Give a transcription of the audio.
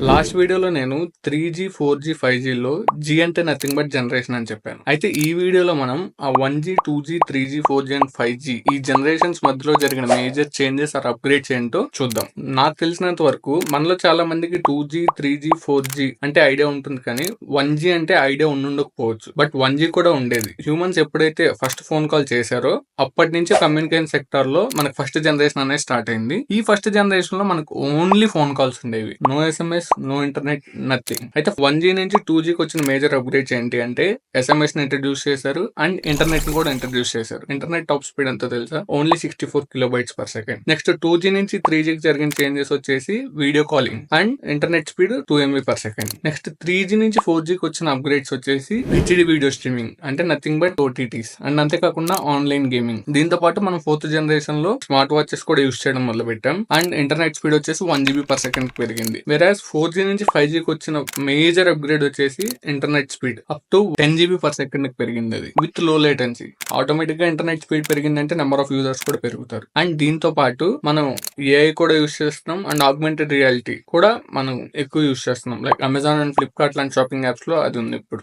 Last వీడియోలో నేను 3G, 4G, 5Gలో G అంటే నథింగ్ బట్ జనరేషన్ అని చెప్పాను. అయితే ఈ వీడియోలో మనం ఆ 1G, 2G, 3G, 4G and 5G ఈ జనరేషన్స్ మధ్యలో జరిగిన మేజర్ చేంజెస్ ఆర్ అప్గ్రేడ్స్ ఏంటో చూద్దాం. నాకు తెలిసినంత వరకు మనలో చాలా మందికి 2G, 3G, 4G అంటే ఐడియా ఉంటుంది, కానీ 1G అంటే ఐడియా ఉండకపోవచ్చు. బట్ 1G కూడా ఉండేది. హ్యూమన్స్ ఎప్పుడైతే ఫస్ట్ ఫోన్ కాల్ చేశారో అప్పటి నుంచి కమ్యూనికేషన్ సెక్టర్ లో మనకు ఫస్ట్ జనరేషన్ అనేది స్టార్ట్ అయింది. ఈ ఫస్ట్ జనరేషన్ లో మనకు ఓన్లీ ఫోన్ కాల్స్ ఉండేవి. No SMS, no internet, nothing. అయితే 1G నుంచి 2Gకి వచ్చిన మేజర్ అప్గ్రేడ్స్ ఏంటి అంటే SMS ని ఇంట్రడ్యూస్ చేశారు అండ్ ఇంటర్నెట్ ని కూడా ఇంట్రడ్యూస్ చేశారు. ఇంటర్నెట్ టాప్ స్పీడ్ ఎంతో తెలుసా? Only 64 KB/s. నెక్స్ట్ 2G నుంచి 3Gకి జరిగిన చేంజెస్ వచ్చేసి video calling and internet speed 2 MB/s. Next 3G నుంచి 4Gకి వచ్చిన అప్గ్రేడ్స్ వచ్చేసి హెచ్డి వీడియో స్ట్రీమింగ్ అంటే నథింగ్ బట్ OTTs అండ్ అంతేకాకుండా ఆన్లైన్ గేమింగ్. దీంతో పాటు మనం 4th జనరేషన్ లో స్మార్ట్ వాచెస్ కూడా యూస్ చేయడం మొదలు పెట్టాం అండ్ ఇంటర్నెట్ స్పీడ్ వచ్చేసి 1 GB/s పెరిగింది. వెరాజ్ 4G నుంచి 5Gకి వచ్చిన మేజర్ అప్గ్రేడ్ వచ్చేసి internet speed up to 10 GB/s పెరిగింది. అది విత్ లో లేటెన్సీ. ఆటోమేటిక్ గా ఇంటర్నెట్ స్పీడ్ పెరిగిందంటే నెంబర్ ఆఫ్ యూజర్స్ కూడా పెరుగుతారు. అండ్ దీంతో పాటు మనం AI కూడా యూస్ చేస్తున్నాం అండ్ ఆగ్మెంటెడ్ రియాలిటీ కూడా మనం ఎక్కువ యూస్ చేస్తున్నాం. లైక్ అమెజాన్ అండ్ ఫ్లిప్కార్ట్ లాంటి షాపింగ్ యాప్స్ లో అది ఉంది ఇప్పుడు.